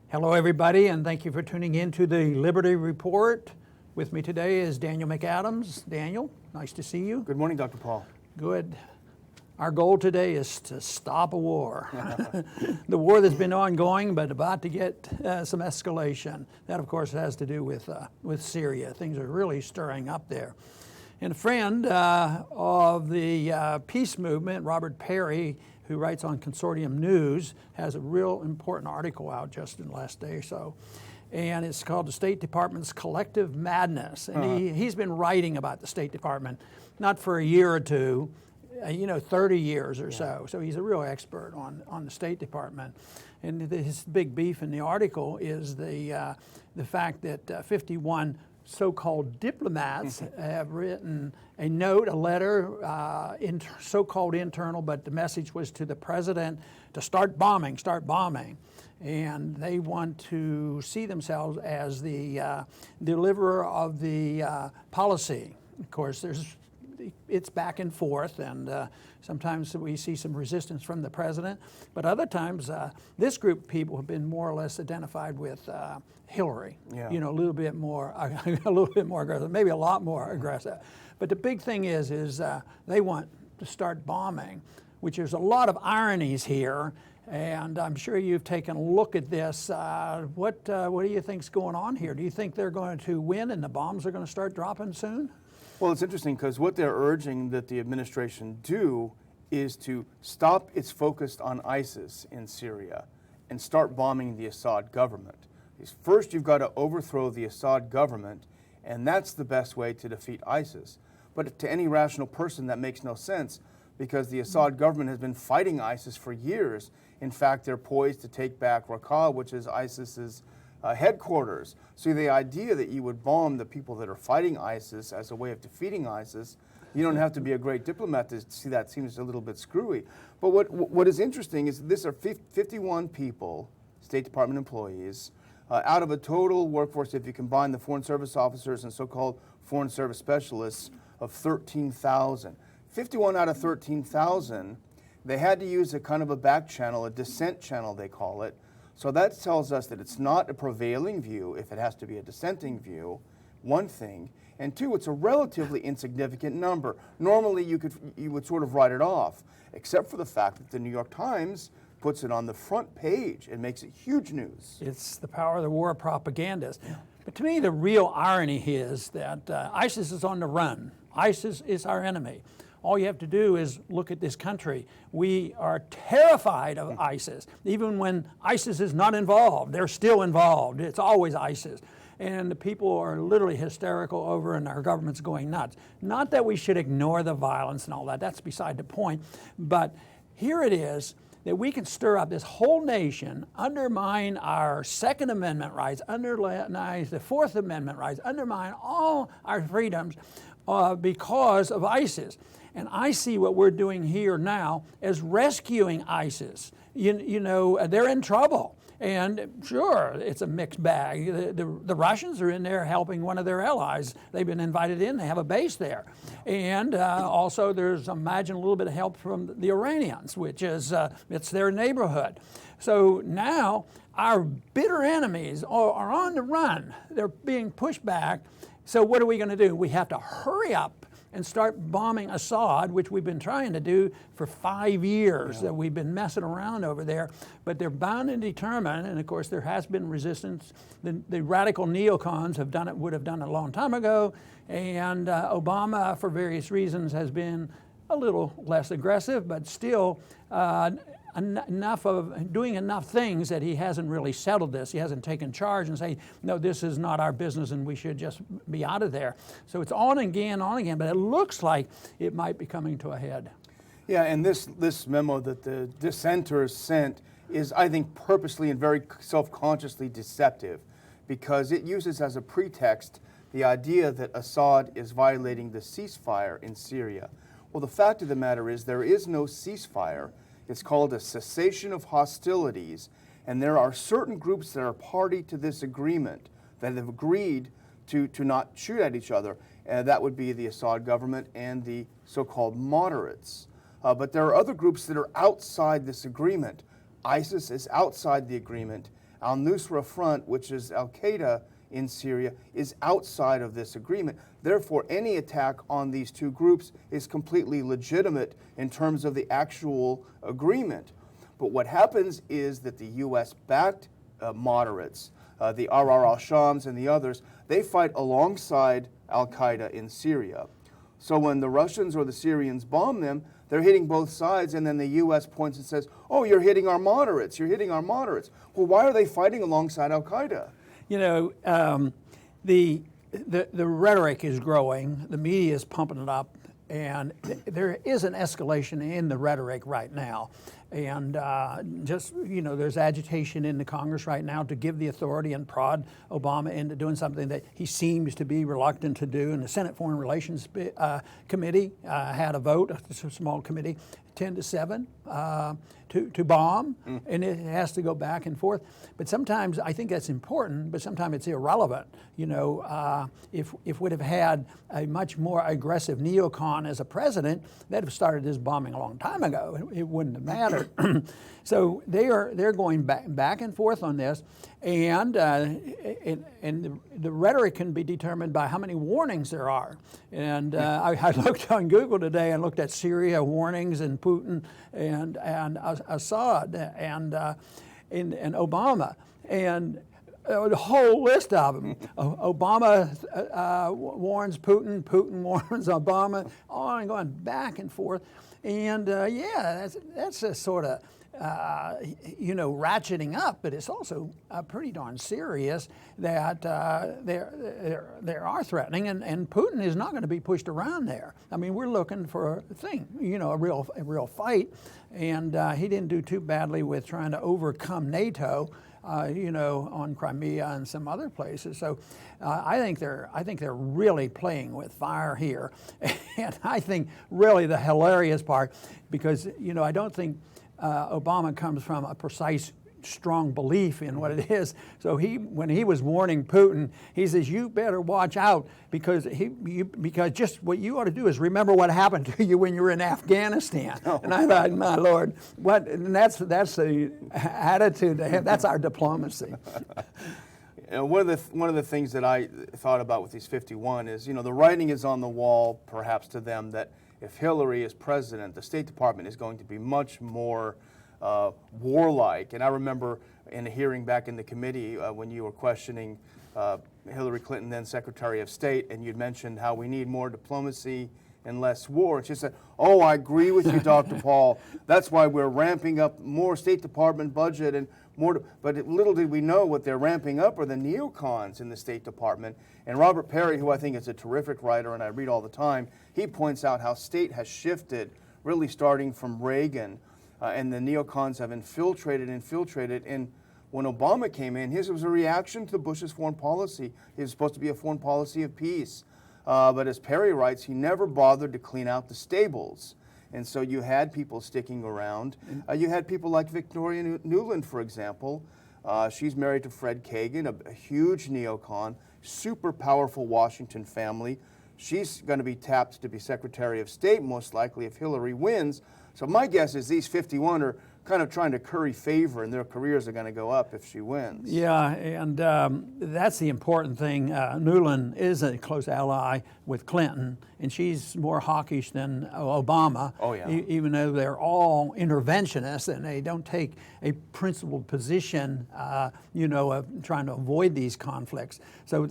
Hello, everybody, and thank you for tuning in to the Liberty Report. With me today is Daniel McAdams. Daniel, nice to see you. Good morning, Dr. Paul. Good. Our goal today is to stop a war. The war that's been ongoing, but about to get some escalation. That, of course, has to do with Syria. Things are really stirring up there. And a friend of the peace movement, Robert Perry, who writes on Consortium News, has a real important article out just in the last day or so. And it's called The State Department's Collective Madness. And he's been writing about the State Department, not for a year or two, 30 years or so. So he's a real expert on the State Department. And his big beef in the article is the fact that 51 so-called diplomats have written a note, a letter, so-called internal, but the message was to the president to start bombing. And they want to see themselves as the deliverer of the policy. Of course, it's back and forth, and sometimes we see some resistance from the president, but other times this group of people have been more or less identified with Hillary. Yeah. A little bit more aggressive, maybe a lot more aggressive. But the big thing is they want to start bombing, which there's a lot of ironies here, and I'm sure you've taken a look at this. What do you think's going on here? Do you think they're going to win and the bombs are going to start dropping soon? Well, it's interesting because what they're urging that the administration do is to stop its focus on ISIS in Syria and start bombing the Assad government. First, you've got to overthrow the Assad government, and that's the best way to defeat ISIS. But to any rational person, that makes no sense because the Assad government has been fighting ISIS for years. In fact, they're poised to take back Raqqa, which is ISIS's headquarters. So the idea that you would bomb the people that are fighting ISIS as a way of defeating ISIS, you don't have to be a great diplomat to see that seems a little bit screwy. But what is interesting is these are 51 people, State Department employees, out of a total workforce, if you combine the Foreign Service officers and so-called Foreign Service specialists, of 13,000. 51 out of 13,000, they had to use a kind of a back channel, a dissent channel they call it. So that tells us that it's not a prevailing view if it has to be a dissenting view, one thing. And two, it's a relatively insignificant number. Normally you would sort of write it off, except for the fact that the New York Times puts it on the front page and makes it huge news. It's the power of the war propagandist. Yeah. But to me, the real irony is that ISIS is on the run. ISIS is our enemy. All you have to do is look at this country. We are terrified of ISIS. Even when ISIS is not involved, they're still involved. It's always ISIS. And the people are literally hysterical over and our government's going nuts. Not that we should ignore the violence and all that. That's beside the point. But here it is that we can stir up this whole nation, undermine our Second Amendment rights, undermine the Fourth Amendment rights, undermine all our freedoms because of ISIS. And I see what we're doing here now as rescuing ISIS. They're in trouble. And sure, it's a mixed bag. The Russians are in there helping one of their allies. They've been invited in. They have a base there. And also there's, imagine, a little bit of help from the Iranians, which is, it's their neighborhood. So now our bitter enemies are on the run. They're being pushed back. So what are we going to do? We have to hurry up and start bombing Assad, which we've been trying to do for 5 years. That we've been messing around over there. But they're bound and determined, and of course there has been resistance. The radical neocons would have done it a long time ago, and Obama, for various reasons, has been a little less aggressive, but still doing enough things that he hasn't really settled this. He hasn't taken charge and say, no, this is not our business and we should just be out of there. So it's on again, but it looks like it might be coming to a head. Yeah, and this memo that the dissenters sent is, I think, purposely and very self-consciously deceptive because it uses as a pretext the idea that Assad is violating the ceasefire in Syria. Well, the fact of the matter is there is no ceasefire. It's called a cessation of hostilities, and there are certain groups that are party to this agreement that have agreed to not shoot at each other. That would be the Assad government and the so-called moderates. But there are other groups that are outside this agreement. ISIS is outside the agreement. al-Nusra Front, which is al-Qaeda in Syria, is outside of this agreement. Therefore, any attack on these two groups is completely legitimate in terms of the actual agreement. But what happens is that the U.S.-backed moderates, the Ahrar al-Shams and the others, they fight alongside al-Qaeda in Syria. So when the Russians or the Syrians bomb them, they're hitting both sides, and then the U.S. points and says, oh, you're hitting our moderates, you're hitting our moderates. Well, why are they fighting alongside al-Qaeda? You know, the rhetoric is growing, the media is pumping it up, and there is an escalation in the rhetoric right now. And just, you know, there's agitation in the Congress right now to give the authority and prod Obama into doing something that he seems to be reluctant to do. And the Senate Foreign Relations Committee had a vote, a small committee, 10-7 to bomb, and it has to go back and forth. But sometimes I think that's important, but sometimes it's irrelevant. You know, if we'd have had a much more aggressive neocon as a president, they'd have started this bombing a long time ago. It wouldn't have mattered. So they're going back and forth on this, and the rhetoric can be determined by how many warnings there are. And I looked on Google today and looked at Syria warnings and Putin and Assad and Obama, and the whole list of them. Obama warns Putin, Putin warns Obama, on and going back and forth. And yeah, that's a sort of, you know, ratcheting up, but it's also pretty darn serious that they are threatening, and Putin is not going to be pushed around there. I mean, we're looking for a thing, you know, a real fight, and he didn't do too badly with trying to overcome NATO. You know, on Crimea and some other places. So I think they're really playing with fire here. And I think really the hilarious part, because, you know, I don't think Obama comes from a precise, strong belief in what it is. So when he was warning Putin, he says, you better watch out, because just what you ought to do is remember what happened to you when you were in Afghanistan. Oh. And I thought, my Lord, what? And that's the attitude they have. That's our diplomacy. You know, one of the things that I thought about with these 51 is, you know, the writing is on the wall, perhaps to them, that if Hillary is president, the State Department is going to be much more warlike. And I remember in a hearing back in the committee when you were questioning Hillary Clinton, then Secretary of State, and you'd mentioned how we need more diplomacy and less war. And she said, oh, I agree with you, Dr. Paul. That's why we're ramping up more State Department budget and more. But little did we know what they're ramping up are the neocons in the State Department. And Robert Perry, who I think is a terrific writer and I read all the time, he points out how state has shifted, really starting from Reagan. And the neocons have infiltrated. And when Obama came in, his was a reaction to Bush's foreign policy. It was supposed to be a foreign policy of peace. But as Perry writes, he never bothered to clean out the stables. And so you had people sticking around. You had people like Victoria Nuland, for example. She's married to Fred Kagan, a huge neocon, super powerful Washington family. She's going to be tapped to be Secretary of State, most likely, if Hillary wins. So my guess is these 51 are kind of trying to curry favor, and their careers are going to go up if she wins. Yeah, and that's the important thing. Nuland is a close ally with Clinton, and she's more hawkish than Obama. Oh, yeah. Even though they're all interventionists and they don't take a principled position, you know, of trying to avoid these conflicts. So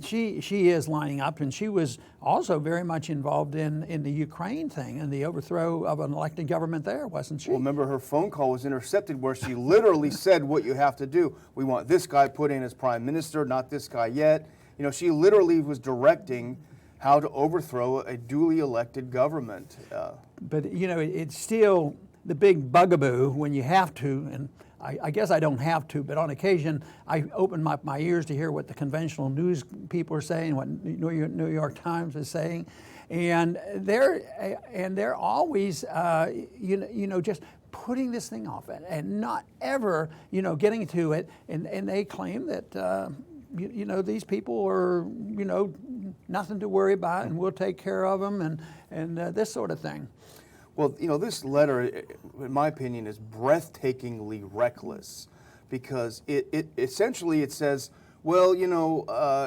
she is lining up, and she was also very much involved in the Ukraine thing and the overthrow of an elected government there, wasn't she? Well, remember her phone call was intercepted where she literally said what you have to do. We want this guy put in as prime minister, not this guy yet. You know, she literally was directing how to overthrow a duly elected government. But, you know, it's still the big bugaboo when you have to, and I guess I don't have to, but on occasion I open my ears to hear what the conventional news people are saying, what New York Times is saying, and they're always, you know, just putting this thing off and not ever, you know, getting to it, and they claim that, you know, these people are, you know, nothing to worry about, and we'll take care of them, and this sort of thing. Well, you know, this letter, in my opinion, is breathtakingly reckless, because it essentially it says, well, you know,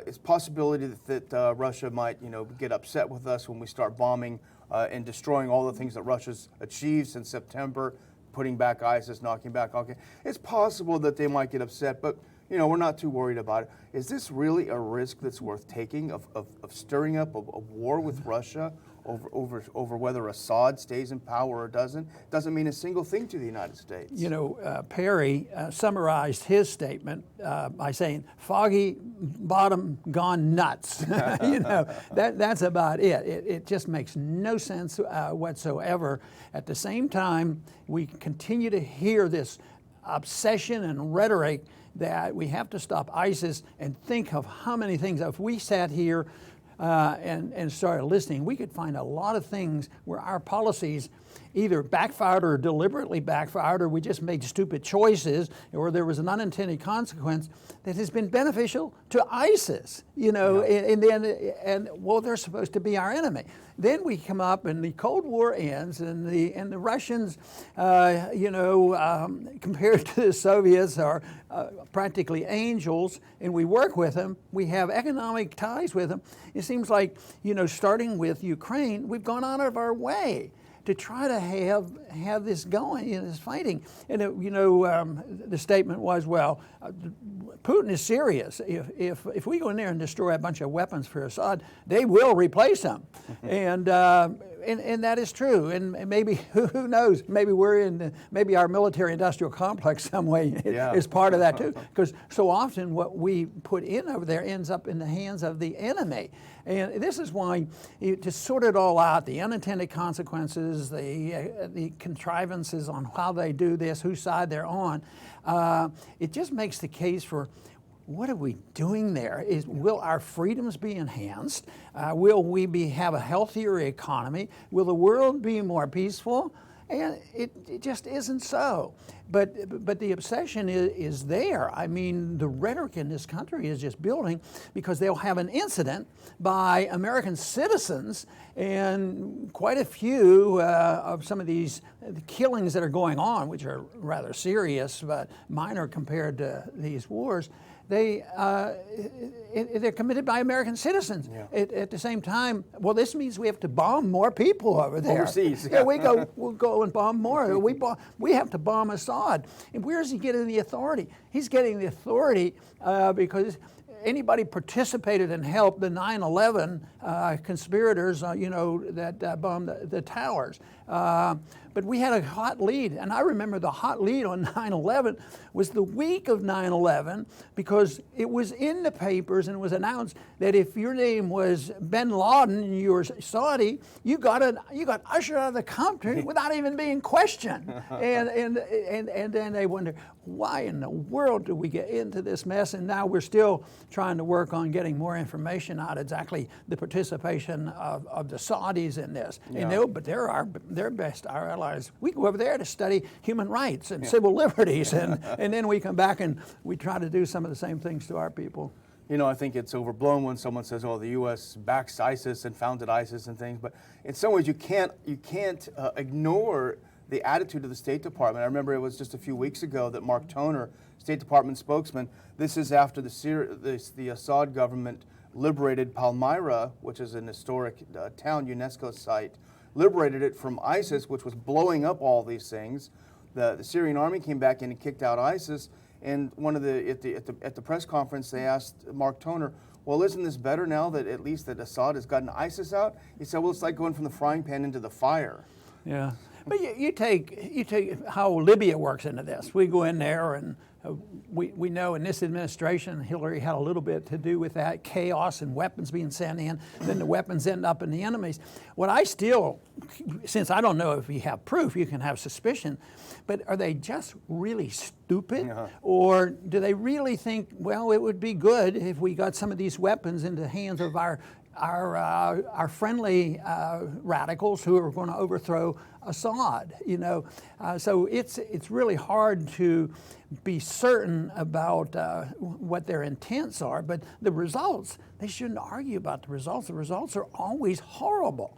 it's possibility that Russia might, you know, get upset with us when we start bombing and destroying all the things that Russia's achieved since September, putting back ISIS, knocking back Al-Qaeda. It's possible that they might get upset, but you know, we're not too worried about it. Is this really a risk that's worth taking of stirring up a war with Russia over whether Assad stays in power or doesn't? Doesn't mean a single thing to the United States. You know, Perry summarized his statement by saying, "Foggy bottom gone nuts." You know, that's about it. It just makes no sense whatsoever. At the same time, we continue to hear this obsession and rhetoric that we have to stop ISIS, and think of how many things, if we sat here and started listening, we could find a lot of things where our policies either backfired or deliberately backfired, or we just made stupid choices, or there was an unintended consequence that has been beneficial to ISIS, you know, and well, they're supposed to be our enemy. Then we come up and the Cold War ends, and the Russians, you know, compared to the Soviets are practically angels, and we work with them. We have economic ties with them. It seems like, you know, starting with Ukraine, we've gone out of our way to try to have this going, you know, this fighting. And you know, the statement was, well, Putin is serious. If we go in there and destroy a bunch of weapons for Assad, they will replace them. And that is true. And maybe, who knows, maybe maybe our military-industrial complex some way is part of that too. Because so often what we put in over there ends up in the hands of the enemy. And this is why, to sort it all out, the unintended consequences, the contrivances on how they do this, whose side they're on, it just makes the case for, what are we doing there? Will our freedoms be enhanced? Will we have a healthier economy? Will the world be more peaceful? And it just isn't so. But the obsession is there. I mean, the rhetoric in this country is just building, because they'll have an incident by American citizens, and quite a few of some of these killings that are going on, which are rather serious but minor compared to these wars, they're committed by American citizens. At the same time, well, this means we have to bomb more people over there. Overseas. We'll go and bomb more. We have to bomb Assad. And where is he getting the authority? He's getting the authority because anybody participated and helped the 9/11 conspirators, you know, that bombed the towers. But we had a hot lead, and I remember the hot lead on 9/11 was the week of 9/11, because it was in the papers and it was announced that if your name was Bin Laden and you were Saudi, you got ushered out of the country without even being questioned. And then they wonder, why in the world did we get into this mess? And now we're still trying to work on getting more information out, exactly the participation of the Saudis in this. And but they're best our allies. We go over there to study human rights and civil liberties, and then we come back and we try to do some of the same things to our people. You know, I think it's overblown when someone says, "Oh, the U.S. backs ISIS and founded ISIS and things," but in some ways you can't ignore the attitude of the State Department. I remember it was just a few weeks ago that Mark Toner, State Department spokesman, this is after the Assad government liberated Palmyra, which is an historic town, UNESCO site, liberated it from ISIS, which was blowing up all these things. The Syrian army came back in and kicked out ISIS. And at the press conference, they asked Mark Toner, "Well, isn't this better now that at least that Assad has gotten ISIS out?" He said, "Well, it's like going from the frying pan into the fire." Yeah, but you take how Libya works into this. We go in there, and we know in this administration, Hillary had a little bit to do with that chaos and weapons being sent in. Then the weapons end up in the enemies. What I still, since I don't know if you have proof, you can have suspicion, but are they just really stupid? Or do they really think, well, it would be good if we got some of these weapons into the hands of our friendly radicals who are going to overthrow Assad, you know? So it's really hard to be certain about what their intents are, but the results, they shouldn't argue about the results. The results are always horrible.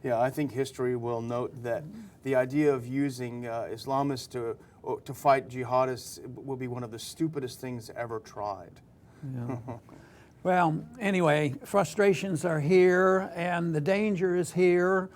Yeah, I think history will note that the idea of using Islamists to to fight jihadists will be one of the stupidest things ever tried. Yeah. Well, anyway, frustrations are here and the danger is here.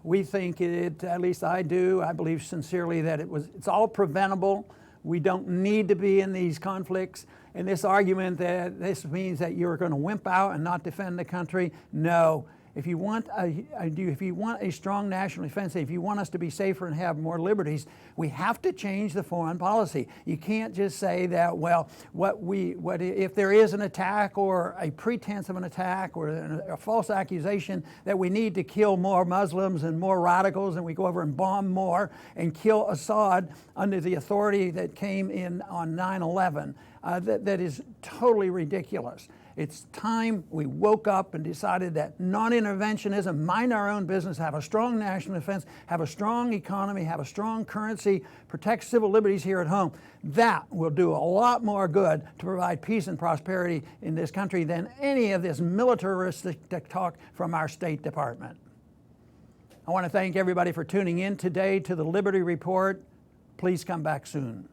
We think at least I do, I believe sincerely that it's all preventable. We don't need to be in these conflicts. And this argument that this means that you're going to wimp out and not defend the country, no. If you want a strong national defense, if you want us to be safer and have more liberties, we have to change the foreign policy. You can't just say that, well, if there is an attack or a pretense of an attack or a false accusation that we need to kill more Muslims and more radicals, and we go over and bomb more and kill Assad under the authority that came in on 9/11. That is totally ridiculous. It's time we woke up and decided that non-interventionism, mind our own business, have a strong national defense, have a strong economy, have a strong currency, protect civil liberties here at home. That will do a lot more good to provide peace and prosperity in this country than any of this militaristic talk from our State Department. I want to thank everybody for tuning in today to the Liberty Report. Please come back soon.